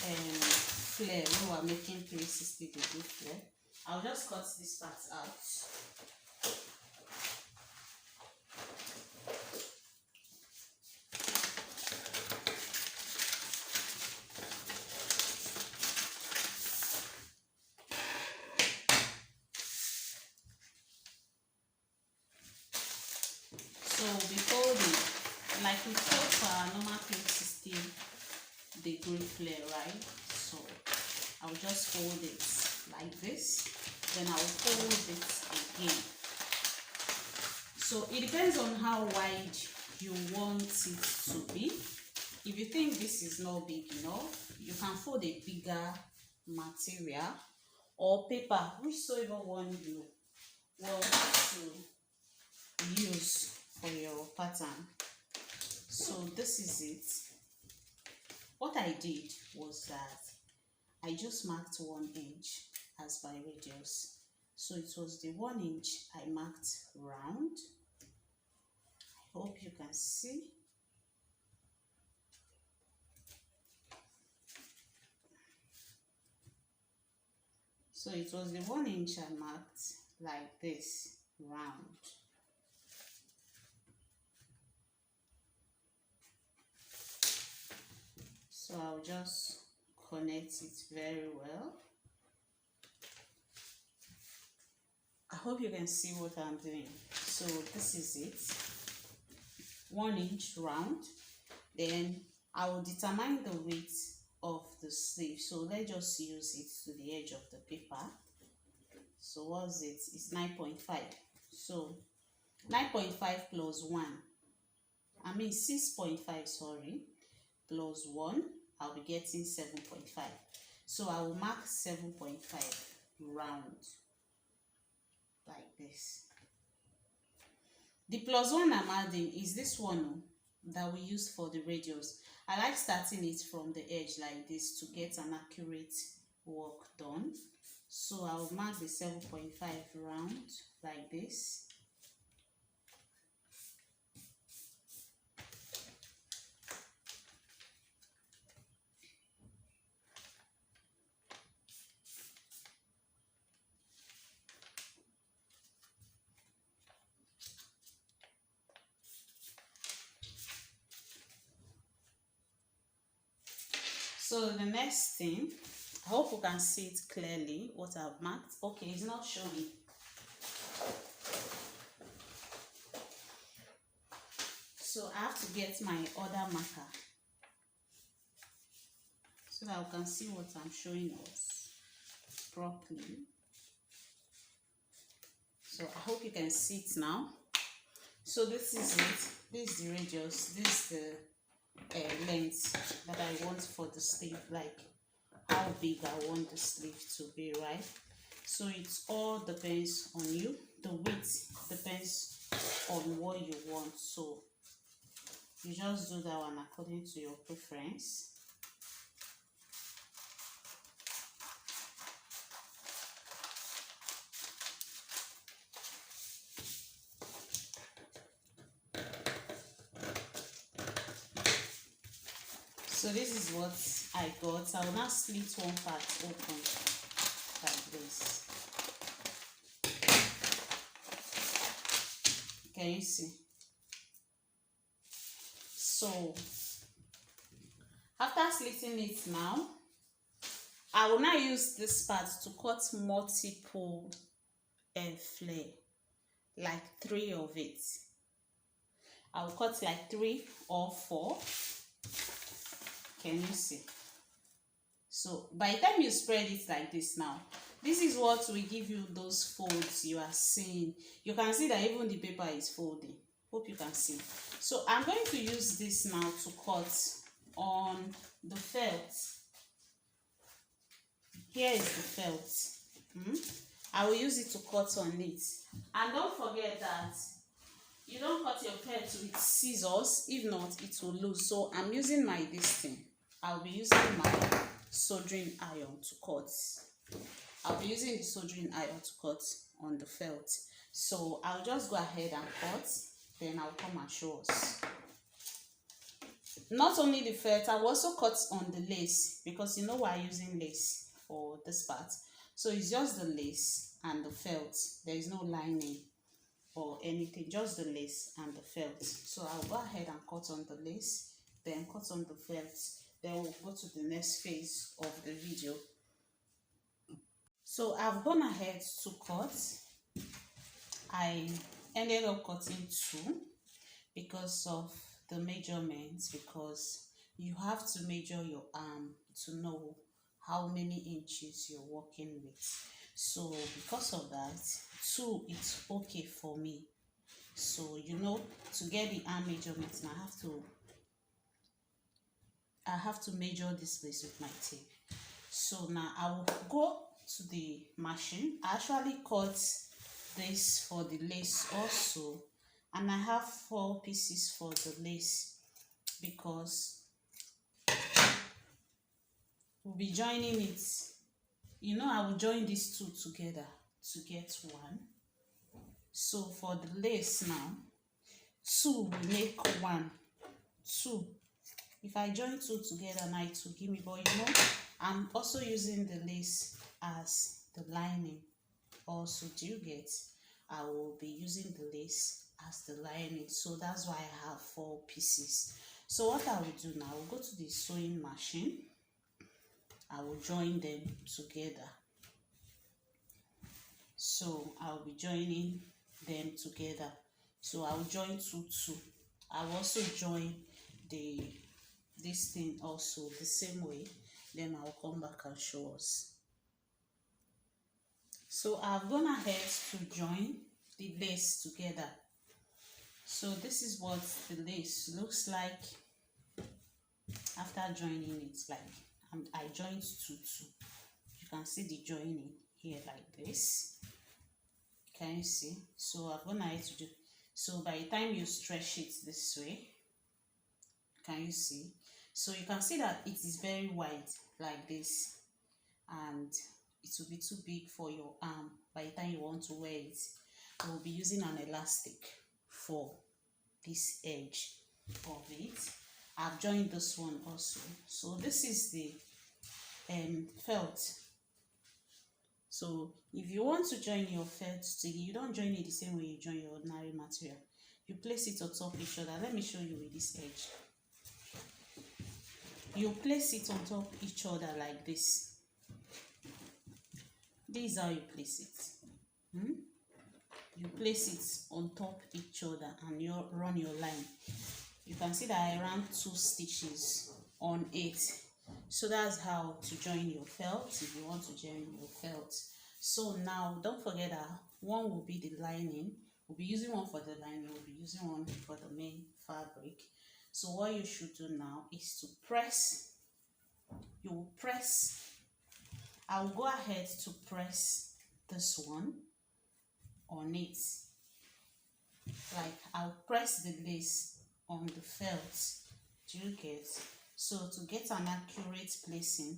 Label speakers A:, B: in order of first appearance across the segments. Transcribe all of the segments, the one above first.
A: flare when we are making 360-degree flare. I'll just cut this part out. So before like we cut for our normal 360-degree flare, right? So I'll just fold it like this, then I'll fold it again. So it depends on how wide you want it to be. If you think this is not big enough, you can fold a bigger material or paper, whichever one you want to use for your pattern. So this is it. What I did was that I just marked 1 inch as my radius. So it was the 1 inch I marked round. I hope you can see. So it was the 1 inch I marked like this, round. So I'll just connect it very well. I hope you can see what I'm doing. So this is it, 1 inch round. Then I will determine the width of the sleeve. So let's just use it to the edge of the paper. So what's it? It's 9.5. So 9.5 plus 1, I mean 6.5, sorry, plus 1, I'll be getting 7.5. So I will mark 7.5 round like this. The plus 1 I'm adding is this one that we use for the radius. I like starting it from the edge like this to get an accurate work done. So I'll mark the 7.5 round like this. So the next thing, I hope you can see it clearly what I've marked. Okay, it's not showing. So I have to get my other marker so that I can see what I'm showing us properly. So I hope you can see it now. So this is it. This is the radius. This is the length that I want for the sleeve, like how big I want the sleeve to be, right? So it all depends on you. The width depends on what you want. So you just do that one according to your preference. So this is what I got. I will now split one part open like this. Can you see? So after slitting it now, I will now use this part to cut multiple flare, like 3 of it. I will cut like 3 or 4. Can you see? So by the time you spread it like this now, this is what will give you those folds you are seeing. You can see that even the paper is folding. Hope you can see. So I'm going to use this now to cut on the felt. Here is the felt. I will use it to cut on it. And don't forget that you don't cut your felt with scissors. If not, it will lose. So I'm using my this thing. I'll be using my soldering iron to cut. I'll be using the soldering iron to cut on the felt. So I'll just go ahead and cut, then I'll come and show us. not only the felt, I will also cut on the lace, because you know we're using lace for this part. So it's just the lace and the felt. There is no lining or anything, just the lace and the felt. So I'll go ahead and cut on the lace, then cut on the felt, then we'll go to the next phase of the video. So I've gone ahead to cut. I ended up cutting 2 because of the measurements, because you have to measure your arm to know how many inches you're working with. So because of that, 2 is okay for me. So you know, to get the arm measurements, I have to measure this place with my tape. So now I will go to the machine. I actually cut this for the lace also, and I have 4 pieces for the lace, because we'll be joining it. You know, I will join these 2 together to get 1. So for the lace now, 2 will make 1. 2. If I join 2 together now, it will give me, but you know, I'm also using the lace as the lining also. Do you get? I will be using the lace as the lining, so that's why I have 4 pieces. So what I will do now, I will go to the sewing machine. I will join them together. So I'll be joining them together. So I'll join 2 2. I'll also join this thing also the same way. Then I'll come back and show us. So I've gone ahead to join the lace together. So this is what the lace looks like after joining it. Like I joined 2 2. You can see the joining here like this. Can you see? So I've gone ahead to do. So by the time you stretch it this way, can you see? So you can see that it is very wide like this, and it will be too big for your arm. By the time you want to wear it, you will be using an elastic for this edge of it. I've joined this one also. So this is the felt. So if you want to join your felt together, you don't join it the same way you join your ordinary material. You place it on top of each other. Let me show you with this edge. You place it on top of each other like this. This is how you place it. You place it on top of each other and you run your line. You can see that I ran 2 stitches on it. So that's how to join your felt if you want to join your felt. So now don't forget that one will be the lining. We'll be using one for the lining, we'll be using one for the main fabric. So what you should do now is to press. You will press. I will go ahead to press this one on it. Like I'll press the lace on the felt. Do you get? So to get an accurate placing,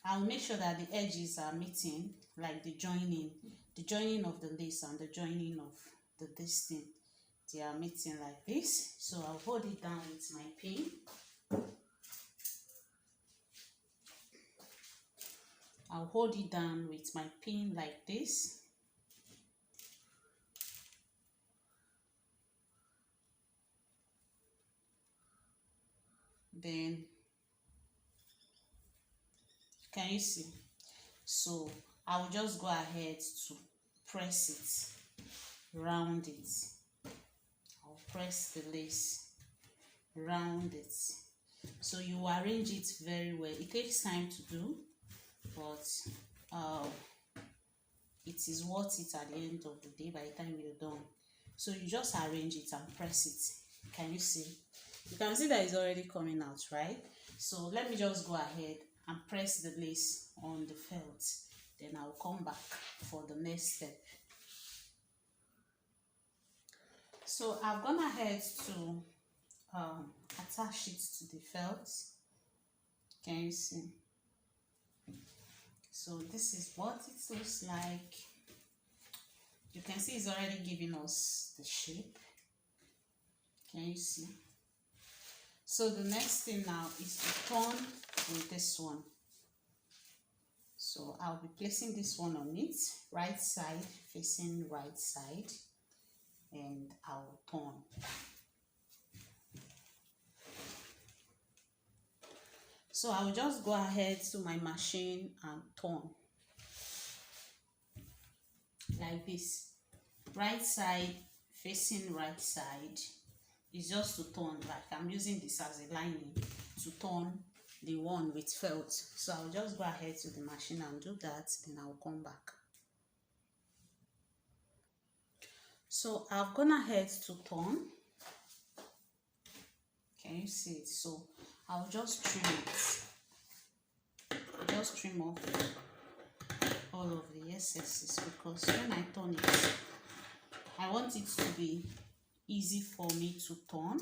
A: I'll make sure that the edges are meeting, like the joining of the lace and the joining of this thing. They are meeting like this. So I'll hold it down with my pin. I'll hold it down with my pin like this. Then, can you see? So I'll just go ahead to press it, round it. I'll press the lace, round it. So you arrange it very well. It takes time to do, but it is worth it at the end of the day by the time you're done. So you just arrange it and press it. Can you see? You can see that it's already coming out, right? So let me just go ahead and press the lace on the felt. Then I'll come back for the next step. So I've gone ahead to attach it to the felt. Can you see? So this is what it looks like. You can see it's already giving us the shape. Can you see? So the next thing now is to turn with this one. So I'll be placing this one on it, right side facing right side, and I'll turn. So I'll just go ahead to my machine and turn like this. Right side facing right side is just to turn, like I'm using this as a lining to turn the one with felt. So I'll just go ahead to the machine and do that, then I'll come back. So I've gone ahead to turn. Can you see it? So I'll just trim it. Just trim off all of the excesses, because when I turn it, I want it to be easy for me to turn.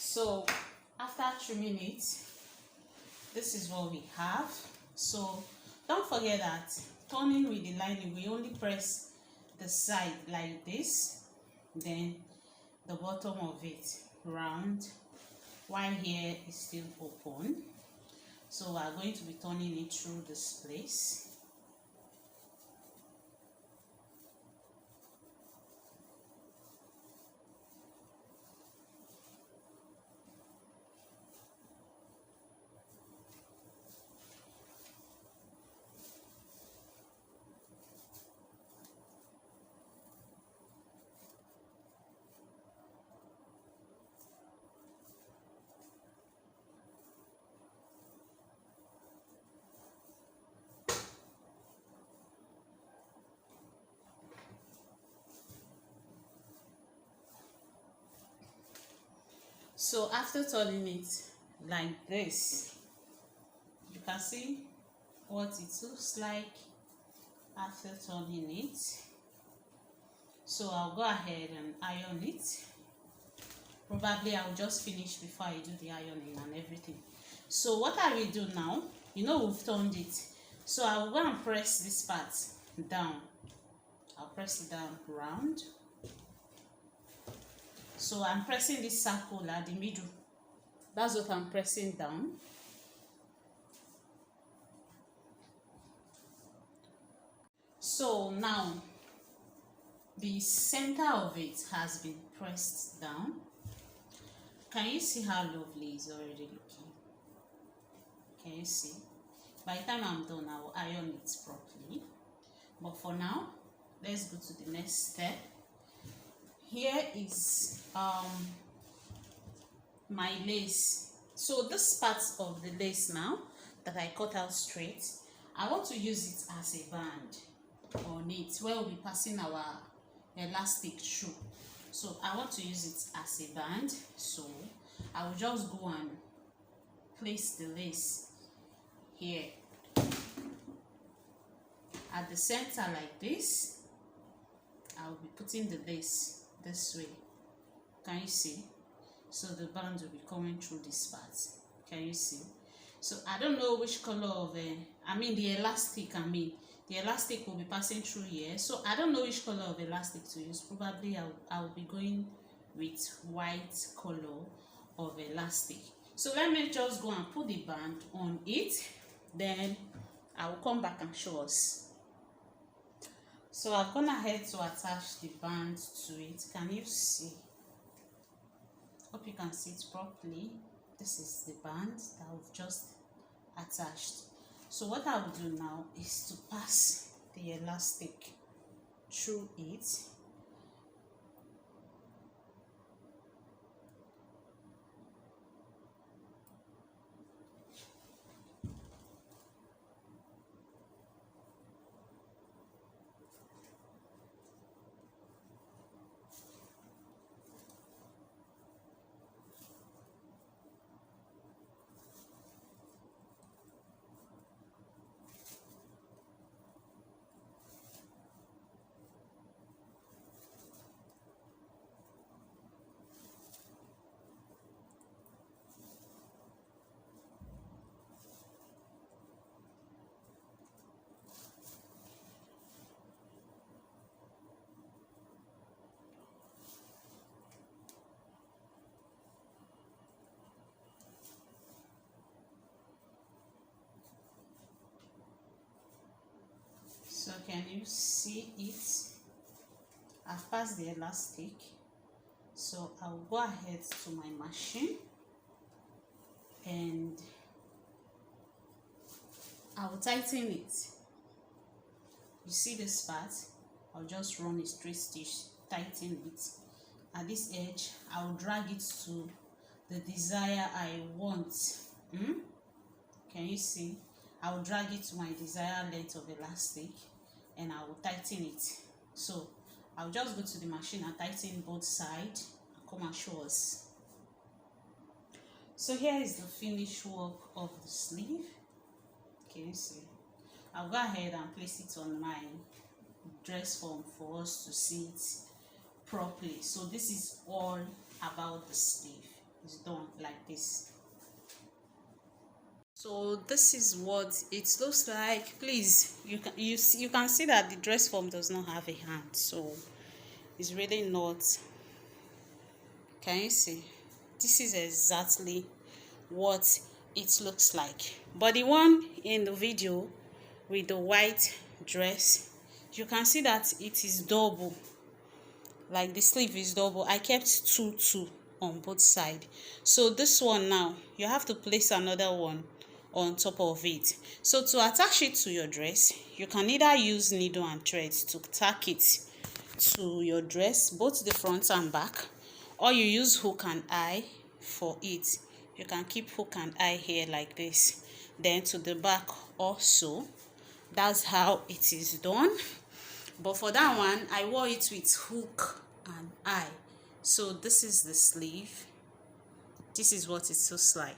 A: So after trimming it, this is what we have. So don't forget that turning with the lining, we only press the side like this, then the bottom of it round, while here is still open. So we are going to be turning it through this place. So after turning it like this, you can see what it looks like after turning it. So I'll go ahead and iron it. Probably I'll just finish before I do the ironing and everything. So what I will do now, we've turned it, so I'll go and press this part down. I'll press it down round. So I'm pressing this circle at the middle. That's what I'm pressing down. So now the center of it has been pressed down. Can you see how lovely it's already looking? Can you see? By the time I'm done, I will iron it properly. But for now, let's go to the next step. Here is my lace. So this part of the lace now that I cut out straight, I want to use it as a band on it where we'll be passing our elastic through. So I want to use it as a band, so I will just go and place the lace here at the center like this. I will be putting the lace this way. Can you see? So the band will be coming through this part. Can you see? So I don't know which color of the elastic will be passing through here. So I don't know which color of elastic to use. Probably I will be going with white color of elastic. So let me just go and put the band on it, then I will come back and show us. So I've gone ahead to attach the band to it. Can you see? Hope you can see it properly. This is the band that we've just attached. So what I will do now is to pass the elastic through it. So can you see it? I've passed the elastic. So I'll go ahead to my machine and I'll tighten it. You see this part? I'll just run a straight stitch, tighten it. At this edge, I'll drag it to the desire I want. Can you see? I'll drag it to my desired length of elastic and I will tighten it. So I'll just go to the machine and tighten both sides and come and show us. So here is the finished work of the sleeve. Can you see? I'll go ahead and place it on my dress form for us to see it properly. So this is all about the sleeve. It's done like this. So this is what it looks like. Please, you can see that the dress form does not have a hand, so it's really not. Can you see? This is exactly what it looks like. But the one in the video with the white dress, you can see that it is double. Like the sleeve is double. I kept two on both sides. So this one now, you have to place another one on top of it. So to attach it to your dress, you can either use needle and thread to tack it to your dress, both the front and back, or you use hook and eye for it. You can keep hook and eye here like this, then to the back also. That's how it is done. But for that one, I wore it with hook and eye. So this is the sleeve. This is what it looks like.